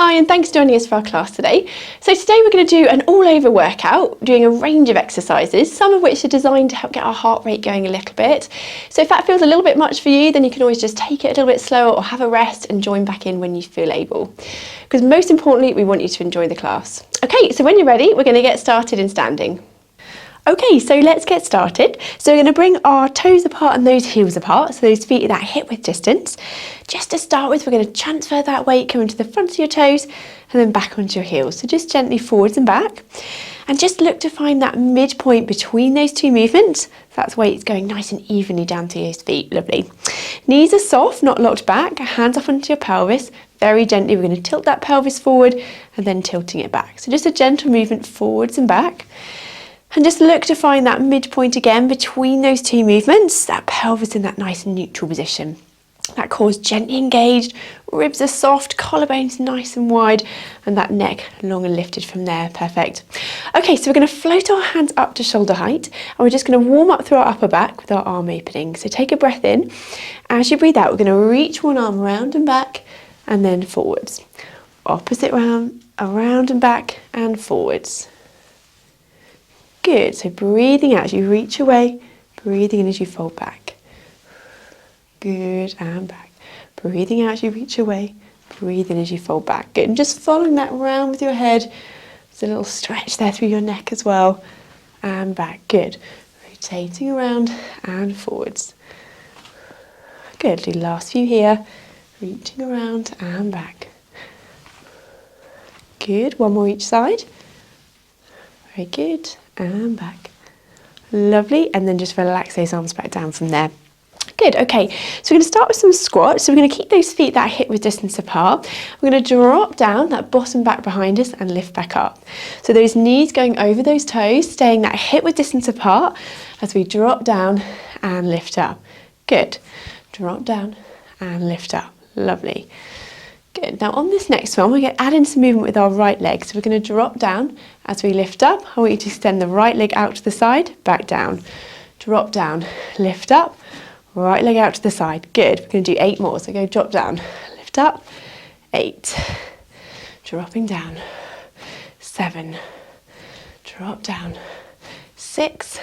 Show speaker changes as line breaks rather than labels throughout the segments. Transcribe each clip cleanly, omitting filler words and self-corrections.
Hi, and thanks for joining us for our class today. So today we're going to do an all-over workout, doing a range of exercises, some of which are designed to help get our heart rate going a little bit. So if that feels a little bit much for you, then you can always just take it a little bit slower or have a rest and join back in when you feel able. Because most importantly, we want you to enjoy the class. Okay, so when you're ready, we're going to get started in standing. Okay, so let's get started. So we're going to bring our toes apart and those heels apart, so those feet at that hip width distance. Just to start with, we're going to transfer that weight coming to the front of your toes and then back onto your heels. So just gently forwards and back. And just look to find that midpoint between those two movements. That's weight going nice and evenly down to your feet. Lovely. Knees are soft, not locked back. Hands up onto your pelvis. Very gently, we're going to tilt that pelvis forward and then tilting it back. So just a gentle movement forwards and back. And just look to find that midpoint again between those two movements, that pelvis in that nice and neutral position. That core's gently engaged, ribs are soft, collarbones nice and wide, and that neck long and lifted from there. Perfect. Okay, so we're going to float our hands up to shoulder height, and we're just going to warm up through our upper back with our arm opening. So take a breath in. As you breathe out, we're going to reach one arm around and back, and then forwards. Opposite round, around and back, and forwards. Good, so breathing out as you reach away, breathing in as you fold back. Good, and back. Breathing out as you reach away, breathe in as you fold back. Good, and just following that round with your head. There's a little stretch there through your neck as well. And back, good. Rotating around and forwards. Good, do last few here. Reaching around and back. Good, one more each side. Very good. And back. Lovely, and then just relax those arms back down from there. Good, okay, so we're going to start with some squats. So we're going to keep those feet that hip width distance apart. We're going to drop down, that bottom back behind us, and lift back up. So those knees going over those toes, staying that hip width distance apart as we drop down and lift up. Good, drop down and lift up. Lovely. Good. Now on this next one, we're going to add in some movement with our right leg. So we're going to drop down as we lift up. I want you to extend the right leg out to the side, back down. Drop down, lift up, right leg out to the side. Good. We're going to do 8 more. So go drop down, lift up, 8. Dropping down, 7. Drop down, 6.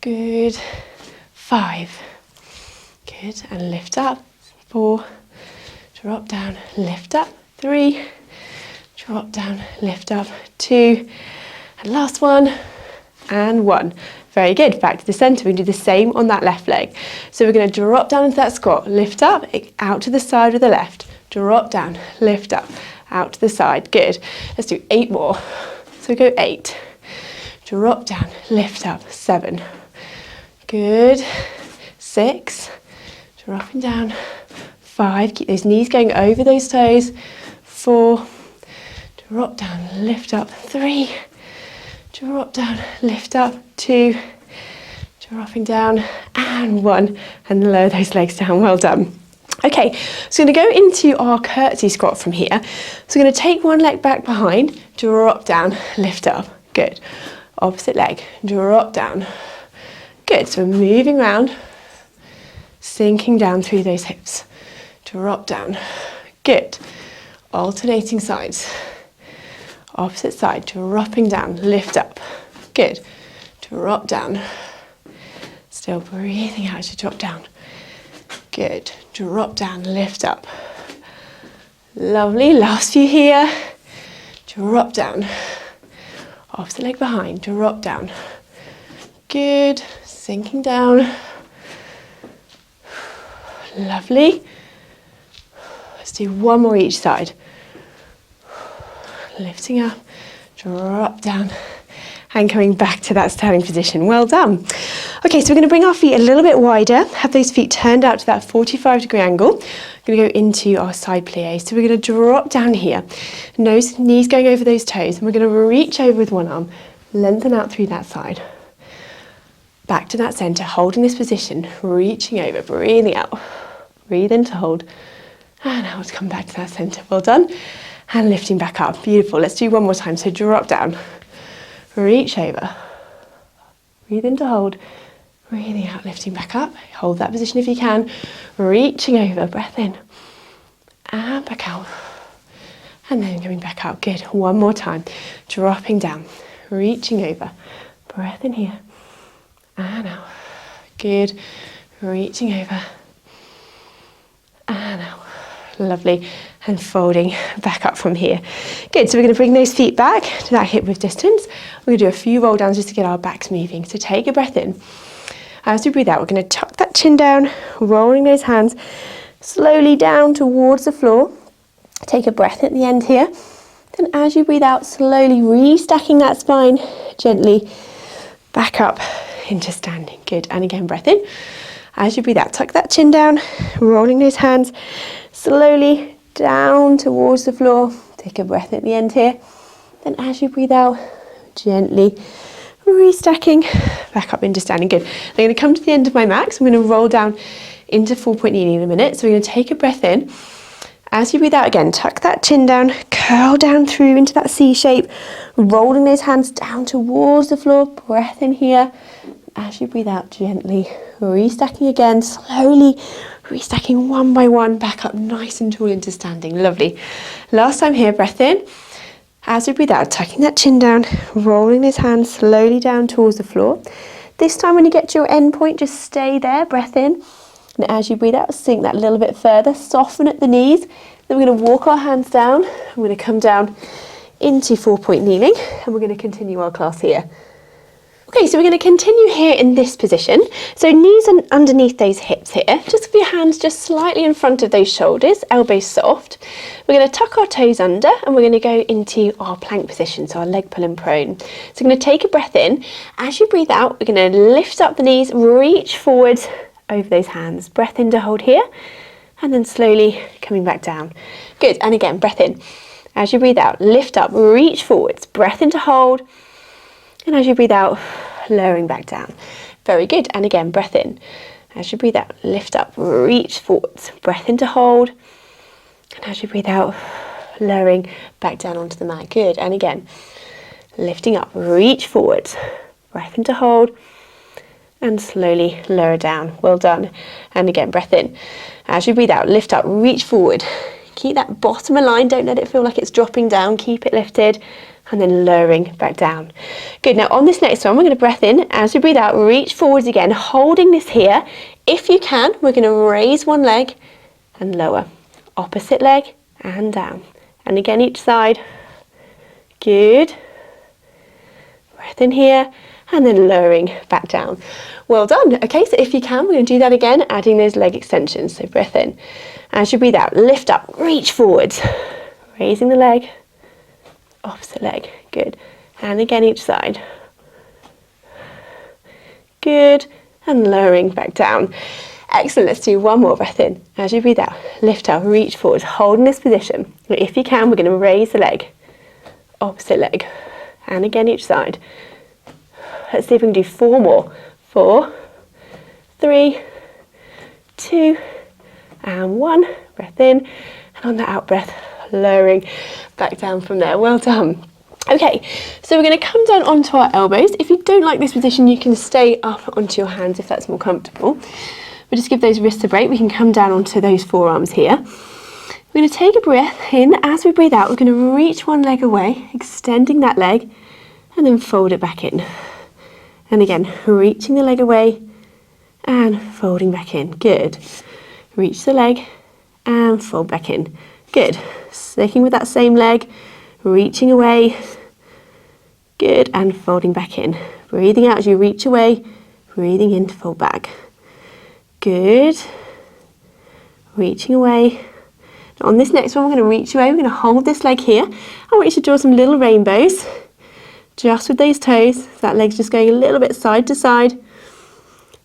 Good. 5. Good. And lift up, 4. Drop down, lift up, 3, drop down, lift up, 2, and last one, and 1. Very good, back to the centre. We can do the same on that left leg. So we're going to drop down into that squat, lift up, out to the side with the left, drop down, lift up, out to the side. Good. Let's do 8 more. So go 8, drop down, lift up, 7. Good. 6, dropping down, 5, keep those knees going over those toes. 4, drop down, lift up. 3, drop down, lift up. 2, dropping down, and 1, and lower those legs down. Well done. Okay, so we're going to go into our curtsy squat from here. So we're going to take one leg back behind, drop down, lift up. Good. Opposite leg, drop down. Good, so we're moving around, sinking down through those hips. Drop down. Good. Alternating sides. Opposite side. Dropping down. Lift up. Good. Drop down. Still breathing out as you drop down. Good. Drop down. Lift up. Lovely. Last few here. Drop down. Opposite leg behind. Drop down. Good. Sinking down. Lovely. Let's do 1 more each side. Lifting up, drop down, and coming back to that standing position. Well done. Okay, so we're going to bring our feet a little bit wider, have those feet turned out to that 45-degree angle. We're going to go into our side plie. So we're going to drop down here, knees going over those toes, and we're going to reach over with one arm, lengthen out through that side. Back to that centre, holding this position, reaching over, breathing out. Breathe in to hold. And now let's come back to that centre. Well done. And lifting back up. Beautiful. Let's do 1 more time. So drop down. Reach over. Breathe in to hold. Breathing out, lifting back up. Hold that position if you can. Reaching over. Breath in. And back out. And then coming back up. Good. One more time. Dropping down, reaching over. Breath in here and out. Good. Reaching over and out. Lovely. And folding back up from here. Good. So we're going to bring those feet back to that hip width distance. We're going to do a few roll downs just to get our backs moving. So take a breath in. As we breathe out, we're going to tuck that chin down, rolling those hands slowly down towards the floor. Take a breath at the end here. Then as you breathe out, slowly restacking that spine gently back up into standing. Good. And again, breath in. As you breathe out, tuck that chin down, rolling those hands slowly down towards the floor. Take a breath at the end here. Then as you breathe out, gently restacking back up into standing. Good. I'm going to come to the end of my mat. So I'm going to roll down into full point kneeling in a minute. So we're going to take a breath in. As you breathe out again, tuck that chin down, curl down through into that C shape, rolling those hands down towards the floor. Breath in here. As you breathe out, gently restacking again, slowly restacking one by one, back up nice and tall into standing. Lovely. Last time here, breath in. As we breathe out, tucking that chin down, rolling those hands slowly down towards the floor. This time when you get to your end point, just stay there, breath in. And as you breathe out, sink that a little bit further, soften at the knees. Then we're going to walk our hands down. We're going to come down into 4-point kneeling, and we're going to continue our class here. Okay, so we're going to continue here in this position. So knees underneath those hips here. Just with your hands just slightly in front of those shoulders, elbows soft. We're going to tuck our toes under, and we're going to go into our plank position, so our leg pulling prone. So we're going to take a breath in. As you breathe out, we're going to lift up the knees, reach forwards over those hands. Breath in to hold here, and then slowly coming back down. Good, and again, breath in. As you breathe out, lift up, reach forwards. Breath in to hold. And as you breathe out, lowering back down. Very good. And again, breath in. As you breathe out, lift up, reach forwards. Breath in to hold. And as you breathe out, lowering back down onto the mat. Good. And again, lifting up, reach forwards. Breath in to hold. And slowly lower down. Well done. And again, breath in. As you breathe out, lift up, reach forward. Keep that bottom aligned. Don't let it feel like it's dropping down. Keep it lifted. And then lowering back down. Good. Now on this next one, we're going to breath in. As we breathe out, reach forwards again, holding this here. If you can, we're going to raise one leg and lower. Opposite leg and down. And again, each side. Good. Breath in here. And then lowering back down. Well done. Okay, so if you can, we're going to do that again, adding those leg extensions. So breath in. As you breathe out, lift up, reach forwards. Raising the leg. Opposite leg. Good. And again, each side. Good. And lowering back down. Excellent. Let's do one more. Breath in. As you breathe out, lift up, reach forwards, holding this position. If you can, we're going to raise the leg. Opposite leg. And again, each side. Let's see if we can do 4 more. 4, 3, 2, and 1. Breath in. And on the out breath, lowering back down from there. Well done. Okay, so we're going to come down onto our elbows. If you don't like this position, you can stay up onto your hands if that's more comfortable. But just give those wrists a break. We can come down onto those forearms here. We're going to take a breath in. As we breathe out, we're going to reach one leg away, extending that leg, and then fold it back in. And again, reaching the leg away and folding back in. Good. Reach the leg and fold back in. Good. Sticking with that same leg, reaching away. Good. And folding back in. Breathing out as you reach away, breathing in to fold back. Good. Reaching away. Now on this next one, we're going to reach away. We're going to hold this leg here. I want you to draw some little rainbows. Just with those toes, so that leg's just going a little bit side to side.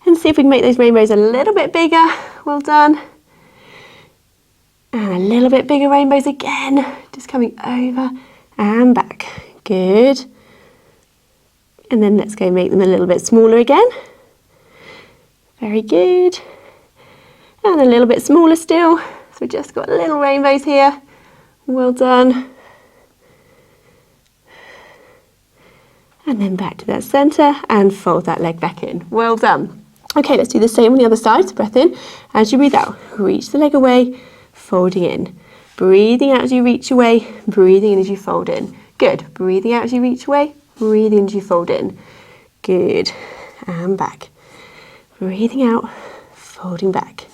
And see if we can make those rainbows a little bit bigger. Well done. And a little bit bigger rainbows again. Just coming over and back. Good. And then let's go make them a little bit smaller again. Very good. And a little bit smaller still. So we've just got little rainbows here. Well done. And then back to that centre and fold that leg back in. Well done. Okay, let's do the same on the other side. So breath in. As you breathe out, reach the leg away, folding in. Breathing out as you reach away, breathing in as you fold in. Good. Breathing out as you reach away, breathing in as you fold in. Good. And back. Breathing out, folding back.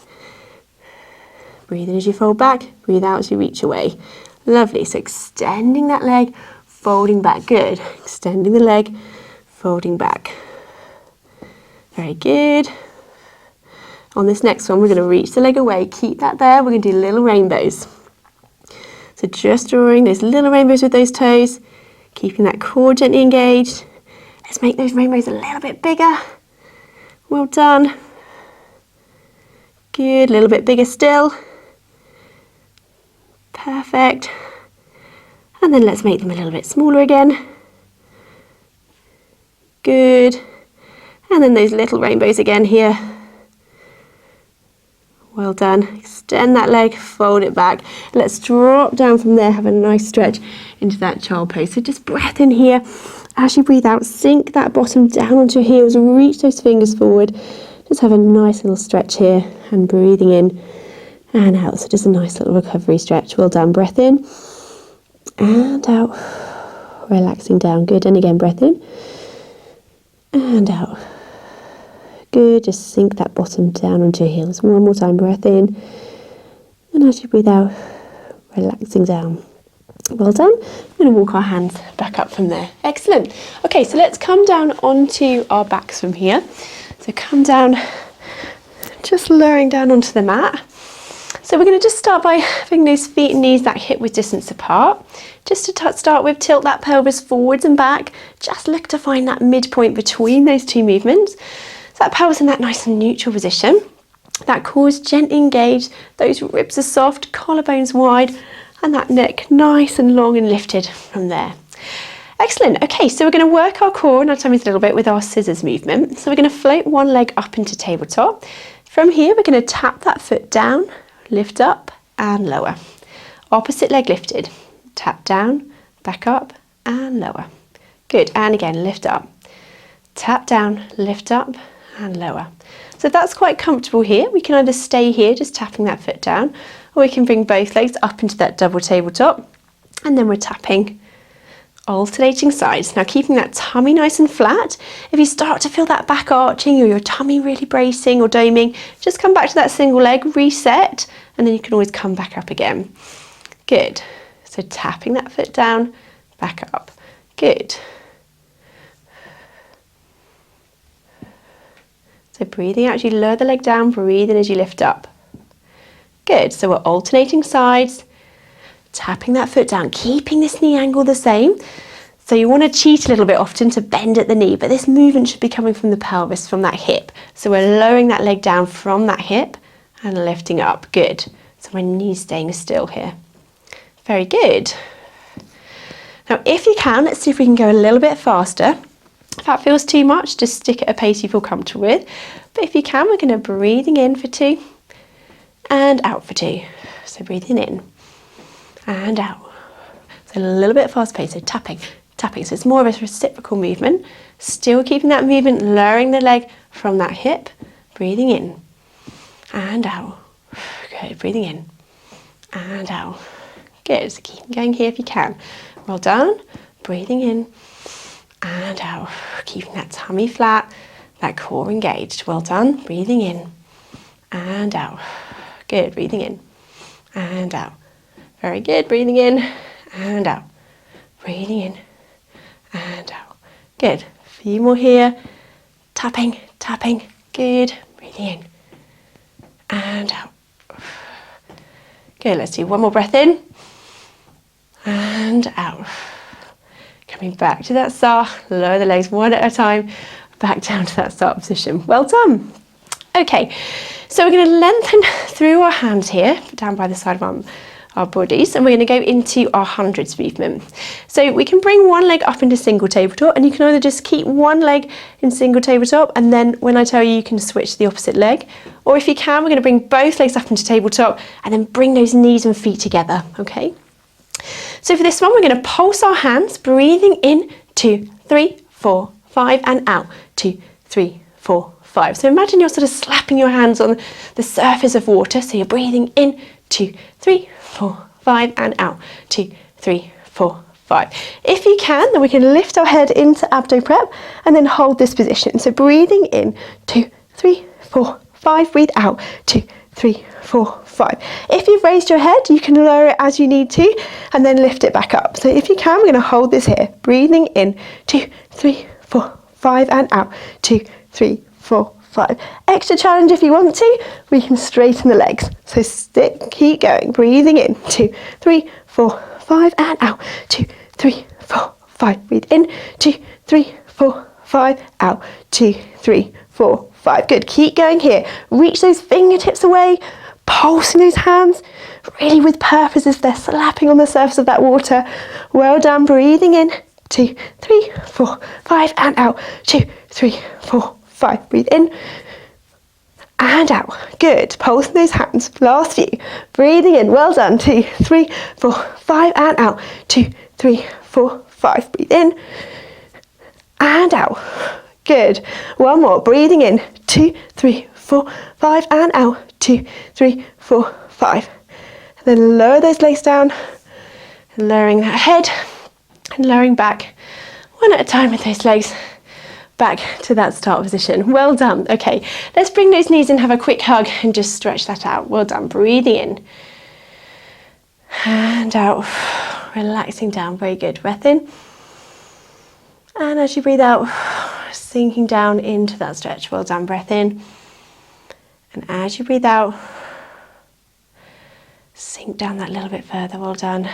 Breathe in as you fold back, breathe out as you reach away. Lovely. So extending that leg, folding back. Good. Extending the leg, folding back. Very good. On this next one, we're going to reach the leg away. Keep that there. We're going to do little rainbows. So just drawing those little rainbows with those toes, keeping that core gently engaged. Let's make those rainbows a little bit bigger. Well done. Good. A little bit bigger still. Perfect. And then let's make them a little bit smaller again. Good. And then those little rainbows again here. Well done. Extend that leg, fold it back. Let's drop down from there, have a nice stretch into that child pose. So just breath in here. As you breathe out, sink that bottom down onto your heels, reach those fingers forward. Just have a nice little stretch here and breathing in and out. So just a nice little recovery stretch. Well done. Breath in and out. Relaxing down. Good. And again, breath in and out. Good. Just sink that bottom down onto your heels. One more time. Breath in. And as you breathe out, relaxing down. Well done. We're going to walk our hands back up from there. Excellent. Okay, so let's come down onto our backs from here. So come down, just lowering down onto the mat. So we're going to just start by having those feet and knees that hip width distance apart. Just to start with, tilt that pelvis forwards and back. Just look to find that midpoint between those two movements. So that pelvis in that nice and neutral position. That core is gently engaged. Those ribs are soft, collarbones wide, and that neck nice and long and lifted from there. Excellent. Okay, so we're going to work our core and our tummies a little bit with our scissors movement. So we're going to float one leg up into tabletop. From here, we're going to tap that foot down, lift up and lower. Opposite leg lifted. Tap down, back up and lower. Good. And again, lift up. Tap down, lift up and lower. So if that's quite comfortable here, we can either stay here just tapping that foot down, or we can bring both legs up into that double tabletop, and then we're tapping, alternating sides. Now keeping that tummy nice and flat. If you start to feel that back arching or your tummy really bracing or doming, just come back to that single leg, reset, and then you can always come back up again. Good. So tapping that foot down, back up. Good. So breathing out as you lower the leg down, breathe in as you lift up. Good, so we're alternating sides, tapping that foot down, keeping this knee angle the same. So you want to cheat a little bit often to bend at the knee, but this movement should be coming from the pelvis, from that hip. So we're lowering that leg down from that hip and lifting up. Good. So my knee's staying still here. Very good. Now if you can, let's see if we can go a little bit faster. If that feels too much, just stick at a pace you feel comfortable with. But if you can, we're going to breathing in for 2 and out for 2. So breathing in and out. So a little bit fast pace, so tapping. So it's more of a reciprocal movement. Still keeping that movement, lowering the leg from that hip. Breathing in and out. Good, breathing in and out. Good, so keep going here if you can. Well done. Breathing in and out, keeping that tummy flat, that core engaged. Well done. Breathing in and out. Good. Breathing in and out. Very good. Breathing in and out. Breathing in and out. Good. A few more here. Tapping. Good. Breathing in and out. Good. Let's do one more breath in and out. Coming back to that start, lower the legs one at a time, back down to that start position. Well done. Okay, so we're going to lengthen through our hands here, down by the side of our bodies, and we're going to go into our hundreds movement. So we can bring one leg up into single tabletop, and you can either just keep one leg in single tabletop, and then when I tell you, you can switch to the opposite leg. Or if you can, we're going to bring both legs up into tabletop, and then bring those knees and feet together, okay? So for this one, we're going to pulse our hands, breathing in, 2, 3, 4, 5, and out, 2, 3, 4, 5. So imagine you're sort of slapping your hands on the surface of water. So you're breathing in, 2, 3, 4, 5, and out. 2, 3, 4, 5. If you can, then we can lift our head into abdo prep and then hold this position. So breathing in, 2, 3, 4, 5. Breathe out, 2, 3, 4, 5. If you've raised your head, you can lower it as you need to and then lift it back up. So if you can, we're going to hold this here. Breathing in, 2, 3, 4, 5, and out, 2, 3, 4, 5. Extra challenge if you want to, we can straighten the legs. So keep going. Breathing in, 2, 3, 4, 5, and out, 2, 3, 4, 5. Breathe in, 2, 3, 4, 5, out, 2, 3, 4, 5. Good. Keep going here. Reach those fingertips away, pulsing those hands, really with purpose as they're slapping on the surface of that water. Well done. Breathing in, 2, 3, 4, 5, and out, 2, 3, 4, 5. Breathe in and out. Good. Pulsing those hands. Last few. Breathing in. Well done. 2, 3, 4, 5, and out. 2, 3, 4, 5. Breathe in and out. Good. One more. Breathing in. 2, 3, 4, 5, and out. 2, 3, 4, 5. And then lower those legs down, lowering that head and lowering back one at a time with those legs back to that start position. Well done. Okay, let's bring those knees in, have a quick hug and just stretch that out. Well done. Breathing in and out, relaxing down. Very good. Breath in, and as you breathe out, sinking down into that stretch. Well done. Breath in, and as you breathe out, sink down that little bit further. Well done.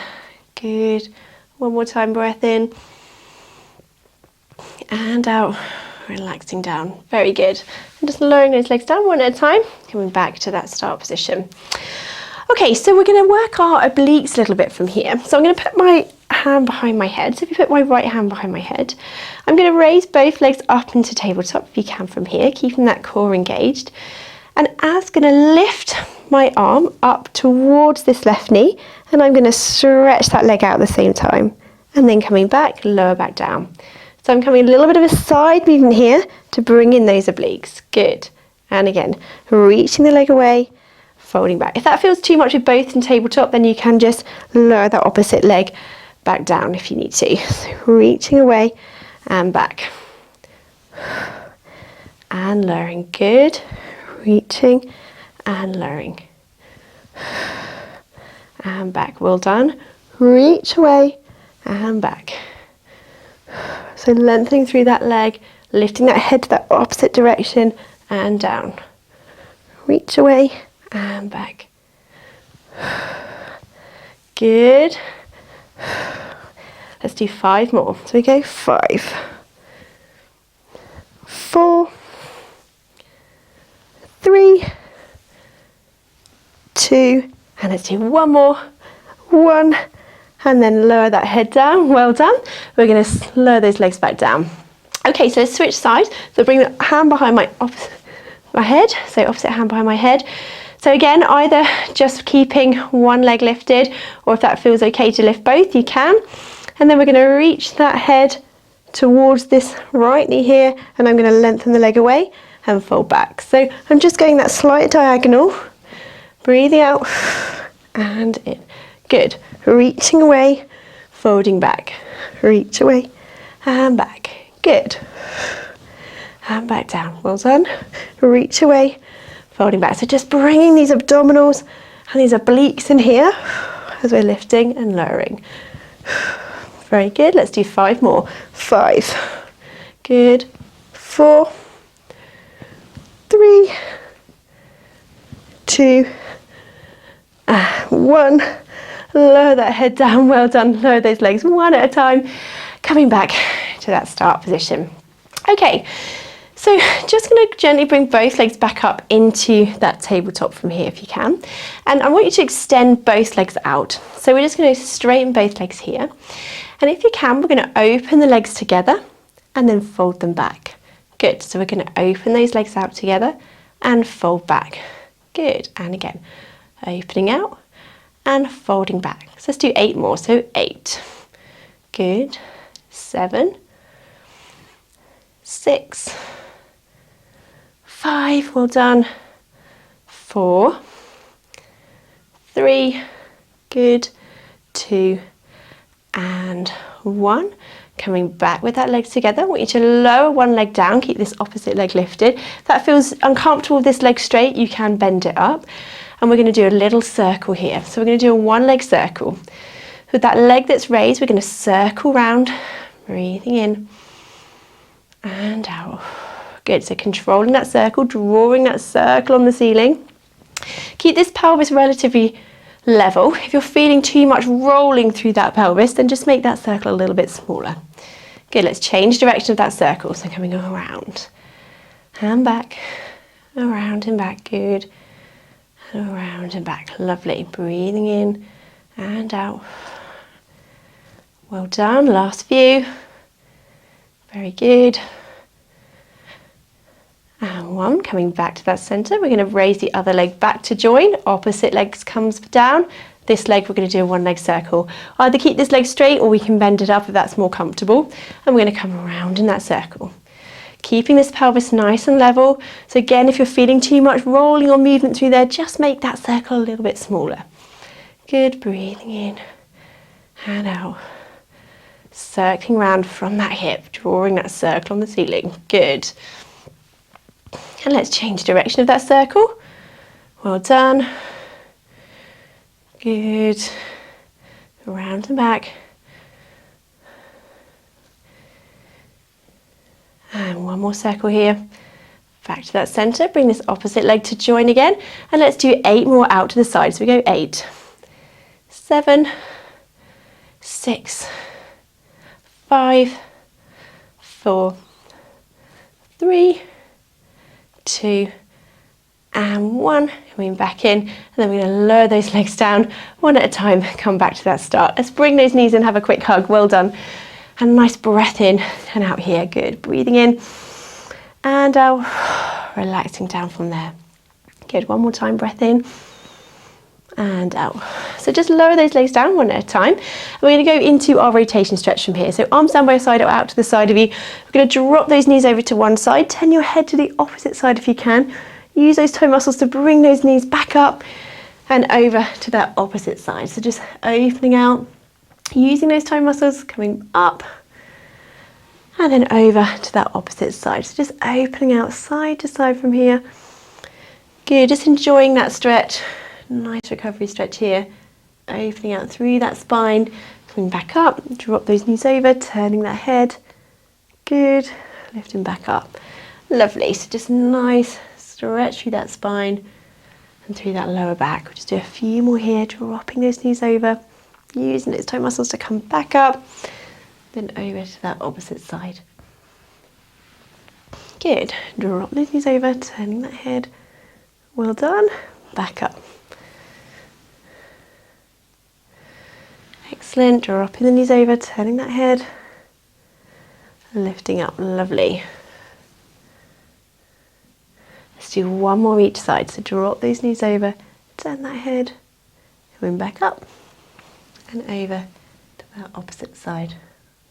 Good. One more time. Breath in and out, relaxing down. Very good. And just lowering those legs down one at a time, coming back to that start position. Okay, so we're going to work our obliques a little bit from here. So I'm going to put my hand behind my head. So if you put my right hand behind my head, I'm going to raise both legs up into tabletop if you can from here, keeping that core engaged. And I'm going to lift my arm up towards this left knee, and I'm going to stretch that leg out at the same time. And then coming back, lower back down. So I'm coming a little bit of a side movement here to bring in those obliques. Good. And again, reaching the leg away, folding back. If that feels too much with both in tabletop, then you can just lower that opposite leg back down if you need to. So reaching away and back. And lowering. Good. Reaching and lowering. And back. Well done. Reach away and back. So lengthening through that leg, lifting that head to that opposite direction and down. Reach away and back. Good. Let's do 5 more. So we go 5, 4, 3, 2, and let's do one more. 1, and then lower that head down. Well done. We're going to lower those legs back down. Okay, so let's switch sides. So bring the hand behind my head. So opposite hand behind my head. So again, either just keeping one leg lifted, or if that feels okay to lift both, you can. And then we're going to reach that head towards this right knee here, and I'm going to lengthen the leg away and fold back. So I'm just going that slight diagonal, breathing out and in. Good. Reaching away, folding back. Reach away and back. Good. And back down. Well done. Reach away, folding back. So just bringing these abdominals and these obliques in here as we're lifting and lowering. Very good. Let's do 5 more. 5. Good. 4, 3, 2, 1. Lower that head down. Well done. Lower those legs one at a time. Coming back to that start position. Okay, so just going to gently bring both legs back up into that tabletop from here if you can. And I want you to extend both legs out. So we're just going to straighten both legs here. And if you can, we're going to open the legs together and then fold them back. Good. So we're going to open those legs out together and fold back. Good. And again, opening out and folding back. So let's do 8 more. So 8. Good. 7. 6. 5. Well done. 4. 3. Good. 2, and 1. Coming back with that leg together. I want you to lower one leg down, keep this opposite leg lifted. If that feels uncomfortable with this leg straight, you can bend it up. And we're going to do a little circle here. So we're going to do a one leg circle. With that leg that's raised, we're going to circle round, breathing in and out. Good, so controlling that circle, drawing that circle on the ceiling. Keep this pelvis relatively level. If you're feeling too much rolling through that pelvis, then just make that circle a little bit smaller. Good, let's change direction of that circle. So coming around and back, around and back, good. And around and back, lovely. Breathing in and out. Well done, last few. Very good. And 1, coming back to that center. We're going to raise the other leg back to join. Opposite leg comes down. This leg, we're going to do a one leg circle. Either keep this leg straight or we can bend it up if that's more comfortable. And we're going to come around in that circle. Keeping this pelvis nice and level. So again, if you're feeling too much rolling or movement through there, just make that circle a little bit smaller. Good, breathing in and out. Circling around from that hip, drawing that circle on the ceiling. Good. And let's change direction of that circle. Well done. Good. Around and back. And one more circle here. Back to that center. Bring this opposite leg to join again. And let's do 8 more out to the side. So we go 8, 7, 6, 5, 4, 3, 2, and 1. Coming back in, and then we're going to lower those legs down one at a time. Come back to that start. Let's bring those knees in, have a quick hug. Well done. And a nice breath in and out here. Good. Breathing in and out. Relaxing down from there. Good. One more time. Breath in and out. So just lower those legs down one at a time. And we're going to go into our rotation stretch from here. So arms down by your side or out to the side of you. We're going to drop those knees over to one side. Turn your head to the opposite side if you can. Use those toe muscles to bring those knees back up and over to that opposite side. So just opening out, using those toe muscles, coming up and then over to that opposite side. So just opening out side to side from here. Good, just enjoying that stretch. Nice recovery stretch here. Opening out through that spine, coming back up, drop those knees over, turning that head. Good, lifting back up. Lovely, so just nice stretch through that spine and through that lower back. We'll just do a few more here, dropping those knees over, using those toe muscles to come back up, then over to that opposite side. Good, drop those knees over, turning that head. Well done, back up. Excellent, dropping the knees over, turning that head, lifting up, lovely. Let's do one more each side, so drop those knees over, turn that head, coming back up and over to that opposite side.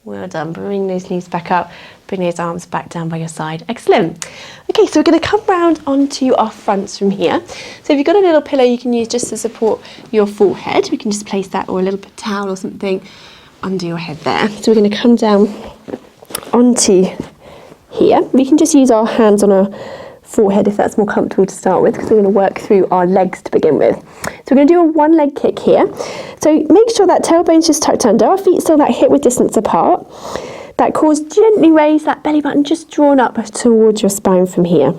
Well done, bring those knees back up, bring those arms back down by your side. Excellent. Okay, so we're going to come round onto our fronts from here. So if you've got a little pillow you can use just to support your forehead, we can just place that, or a little towel or something under your head there. So we're going to come down onto here. We can just use our hands on our forehead if that's more comfortable to start with, because we're going to work through our legs to begin with. So we're going to do a one leg kick here. So make sure that tailbone's just tucked under, our feet still that hip width distance apart. That core gently raised, that belly button just drawn up towards your spine from here.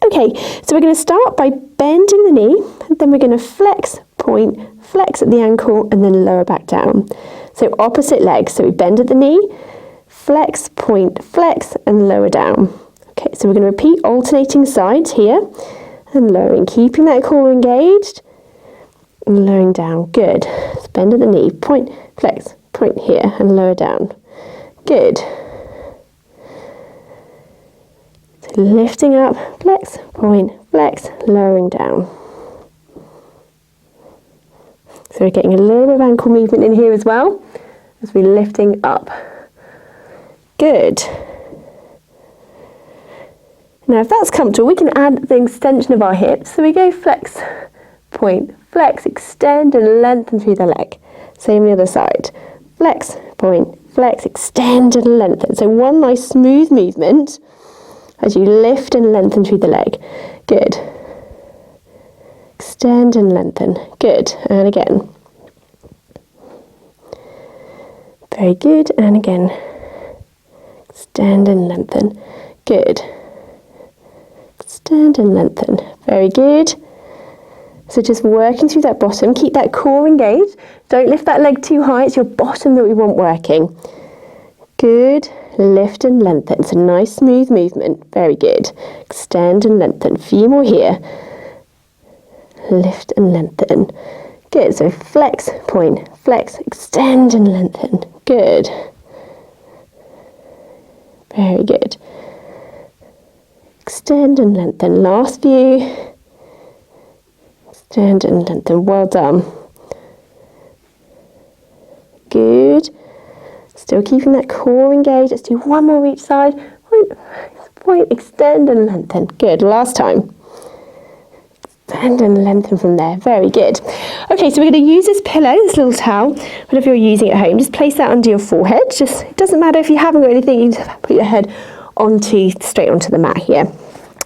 Okay, so we're going to start by bending the knee, and then we're going to flex, point, flex at the ankle, and then lower back down. So opposite leg, so we bend at the knee, flex, point, flex, and lower down. Okay, so we're going to repeat alternating sides here and lowering, keeping that core engaged and lowering down. Good. Let's bend at the knee, point, flex, point here and lower down. Good. So lifting up, flex, point, flex, lowering down. So we're getting a little bit of ankle movement in here as well as we're lifting up. Good. Now if that's comfortable, we can add the extension of our hips. So we go flex, point, flex, extend and lengthen through the leg. Same on the other side. Flex, point, flex, extend and lengthen. So one nice smooth movement as you lift and lengthen through the leg. Good. Extend and lengthen. Good. And again. Very good. And again. Extend and lengthen. Good. Extend and lengthen. Very good. So just working through that bottom. Keep that core engaged. Don't lift that leg too high. It's your bottom that we want working. Good. Lift and lengthen. It's a nice smooth movement. Very good. Extend and lengthen. A few more here. Lift and lengthen. Good. So flex, point, flex, extend and lengthen. Good. Very good. Extend and lengthen. Last few. Extend and lengthen. Well done. Good. Still keeping that core engaged. Let's do one more each side. Point, extend and lengthen. Good. Last time. Extend and lengthen from there. Very good. Okay, so we're going to use this pillow, this little towel, whatever you're using at home. Just place that under your forehead. It doesn't matter if you haven't got anything, you just put your head straight onto the mat here.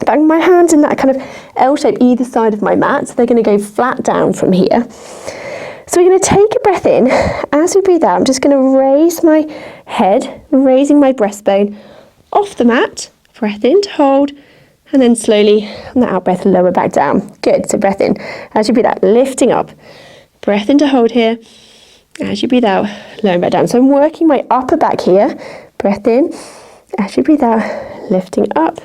Bang my hands in that kind of L shape either side of my mat, so they're going to go flat down from here. So we're going to take a breath in. As we breathe out, I'm just going to raise my head, raising my breastbone off the mat. Breath in to hold, and then slowly on the out breath, lower back down. Good. So breath in. As you breathe out, lifting up. Breath in to hold here. As you breathe out, lowering back down. So I'm working my upper back here. Breath in. As you breathe out, lifting up.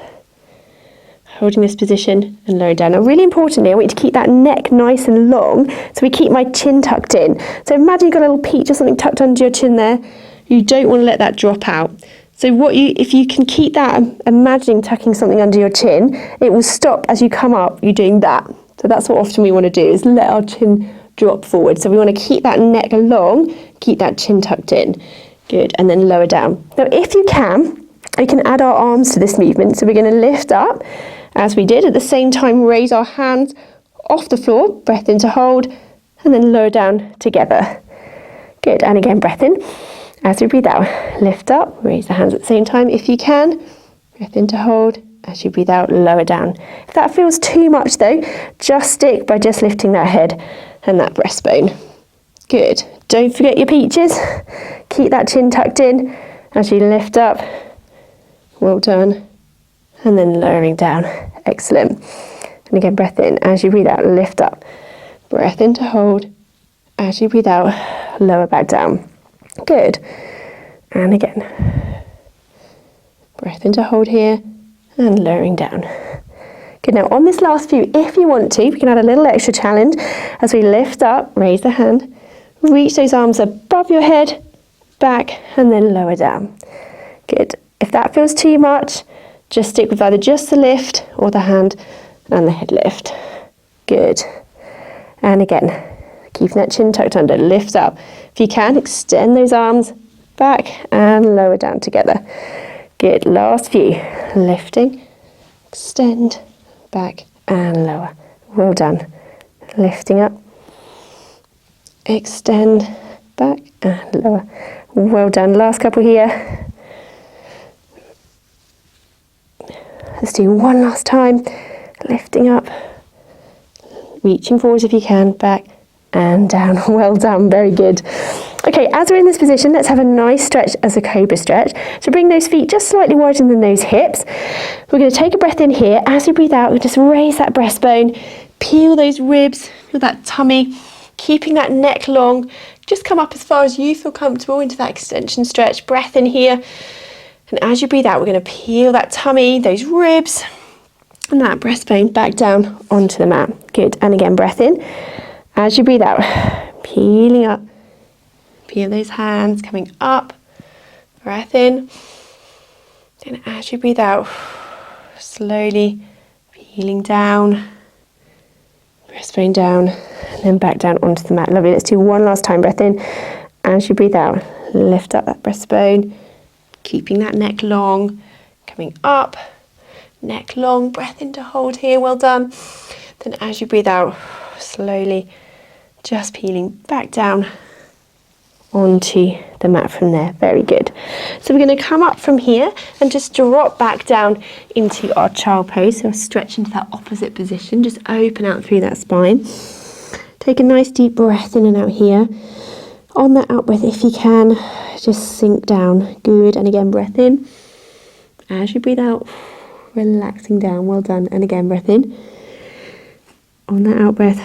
Holding this position and lowering down. Now really importantly, I want you to keep that neck nice and long, so we keep my chin tucked in. So imagine you've got a little peach or something tucked under your chin there. You don't want to let that drop out. So if you can keep that, imagining tucking something under your chin, it will stop as you come up, you're doing that. So that's what often we want to do, is let our chin drop forward. So we want to keep that neck long, keep that chin tucked in. Good, and then lower down. Now if you can add our arms to this movement. So we're going to lift up, as we did, at the same time raise our hands off the floor, breath in to hold, and then lower down together. Good, and again breath in. As we breathe out, lift up, raise the hands at the same time if you can. Breath in to hold. As you breathe out, lower down. If that feels too much though, just stick by just lifting that head and that breastbone. Good. Don't forget your peaches. Keep that chin tucked in as you lift up. Well done. And then lowering down. Excellent. And again, breath in. As you breathe out, lift up. Breath in to hold. As you breathe out, lower back down. Good. And again. Breath in to hold here and lowering down. Good. Now on this last few, if you want to, we can add a little extra challenge as we lift up, raise the hand, reach those arms above your head, back, and then lower down. Good. If that feels too much, just stick with either just the lift or the hand and the head lift. Good. And again, keeping that chin tucked under, lift up. If you can, extend those arms back and lower down together. Good. Last few. Lifting, extend, back and lower. Well done. Lifting up, extend, back and lower. Well done. Last couple here. Let's do one last time. Lifting up, reaching forwards if you can, back and down. Well done. Very good. Okay, as we're in this position, let's have a nice stretch as a Cobra stretch. So bring those feet just slightly wider than those hips. We're going to take a breath in here. As you breathe out, we just raise that breastbone, peel those ribs, feel that tummy, keeping that neck long. Just come up as far as you feel comfortable into that extension stretch. Breath in here. And as you breathe out, we're going to peel that tummy, those ribs, and that breastbone back down onto the mat. Good. And again, breath in. As you breathe out, peeling up. Peel those hands, coming up. Breath in. And as you breathe out, slowly peeling down. Breastbone down, and then back down onto the mat. Lovely. Let's do one last time. Breath in. As you breathe out, lift up that breastbone. Keeping that neck long, coming up, neck long, breath in to hold here, well done. Then as you breathe out, slowly just peeling back down onto the mat from there. Very good. So we're going to come up from here and just drop back down into our child pose. So stretch into that opposite position. Just open out through that spine. Take a nice deep breath in and out here. On that out breath, if you can, just sink down. Good. And again, breath in. As you breathe out, relaxing down. Well done. And again, breath in. On that out breath,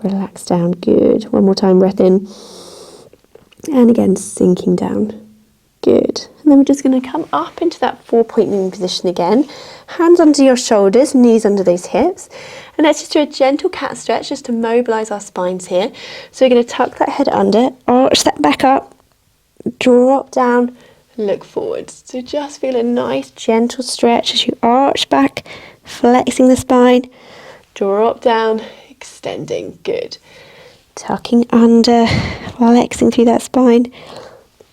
relax down. Good. One more time, breath in. And again, sinking down. Good. And then we're just going to come up into that 4-point kneeling position again. Hands under your shoulders, knees under those hips. And let's just do a gentle cat stretch just to mobilise our spines here. So we're going to tuck that head under, arch that back up, drop down, look forward. So just feel a nice gentle stretch as you arch back, flexing the spine, drop down, extending. Good. Tucking under, flexing through that spine.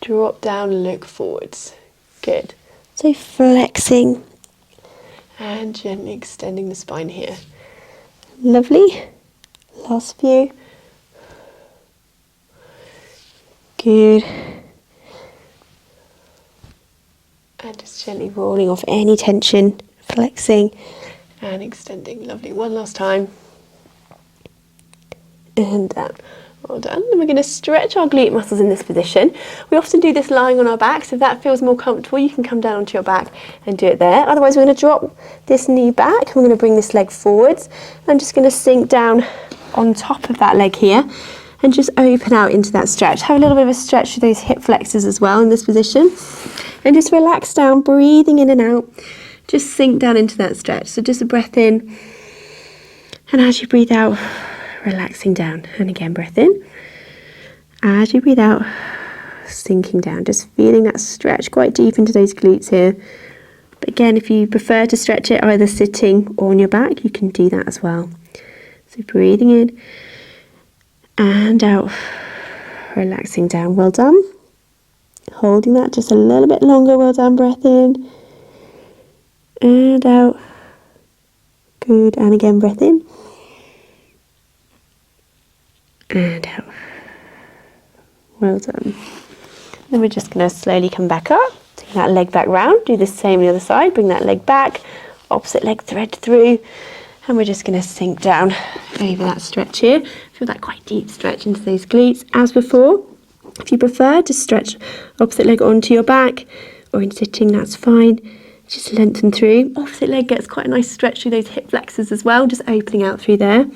Drop down, look forwards. Good. So flexing and gently extending the spine here. Lovely. Last few. Good. And just gently rolling off any tension, flexing and extending. Lovely. One last time. And down. Well done. And we're going to stretch our glute muscles in this position. We often do this lying on our back, so if that feels more comfortable, you can come down onto your back and do it there. Otherwise, we're going to drop this knee back. We're going to bring this leg forwards. I'm just going to sink down on top of that leg here and just open out into that stretch. Have a little bit of a stretch through those hip flexors as well in this position. And just relax down, breathing in and out. Just sink down into that stretch. So just a breath in. And as you breathe out, relaxing down. And again, breath in. As you breathe out, sinking down. Just feeling that stretch quite deep into those glutes here. But again, if you prefer to stretch it either sitting or on your back, you can do that as well. So breathing in and out, relaxing down. Well done. Holding that just a little bit longer. Well done. Breath in and out. Good. And again, breath in and out. Well done. Then we're just going to slowly come back up. Take that leg back round. Do the same on the other side. Bring that leg back. Opposite leg thread through. And we're just going to sink down over that stretch here. Feel that quite deep stretch into those glutes as before. If you prefer to stretch opposite leg onto your back or in sitting, that's fine. Just lengthen through. Opposite leg gets quite a nice stretch through those hip flexors as well. Just opening out through there.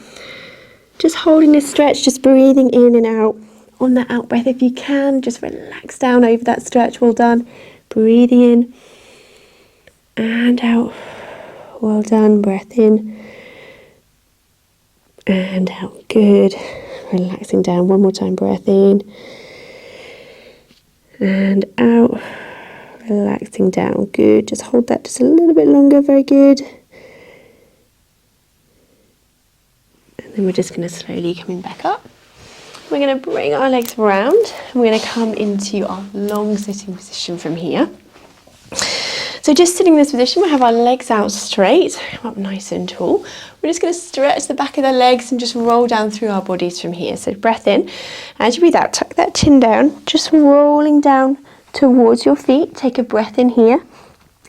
Just holding this stretch, just breathing in and out. On that out breath, if you can, just relax down over that stretch. Well done. Breathing in and out. Well done. Breath in and out. Good. Relaxing down. One more time. Breath in and out. Relaxing down. Good. Just hold that just a little bit longer. Very good. And then we're just going to slowly coming back up. We're going to bring our legs around and we're going to come into our long sitting position from here. So just sitting in this position, we'll have our legs out straight, up nice and tall. We're just going to stretch the back of the legs and just roll down through our bodies from here. So breath in. As you breathe out, tuck that chin down, just rolling down towards your feet. Take a breath in here.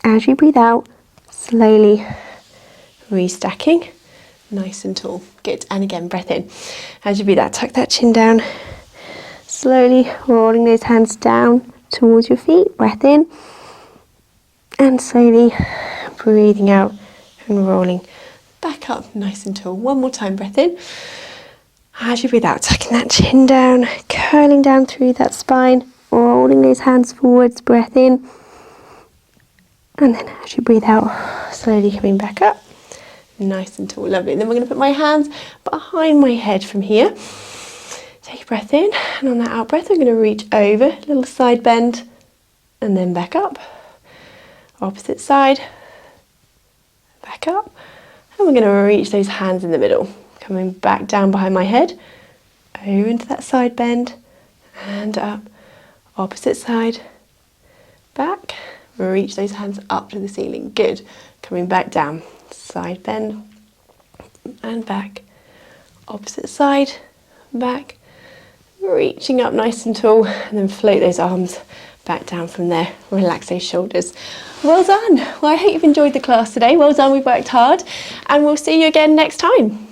As you breathe out, slowly restacking. Nice and tall. Good. And again, breath in. As you breathe out, tuck that chin down. Slowly rolling those hands down towards your feet. Breath in. And slowly breathing out and rolling back up nice and tall. One more time, breath in. As you breathe out, tucking that chin down, curling down through that spine, rolling those hands forwards, breath in. And then as you breathe out, slowly coming back up. Nice and tall, lovely. And then we're going to put my hands behind my head from here. Take a breath in, and on that out breath, I'm going to reach over, little side bend, and then back up. Opposite side, back up. And we're going to reach those hands in the middle. Coming back down behind my head, over into that side bend, and up. Opposite side, back. Reach those hands up to the ceiling. Good. Coming back down. Side bend and back. Opposite side, back. reaching up nice and tall, and then float those arms back down from there. Relax those shoulders. Well done. Well, I hope you've enjoyed the class today. Well done, we've worked hard, and we'll see you again next time.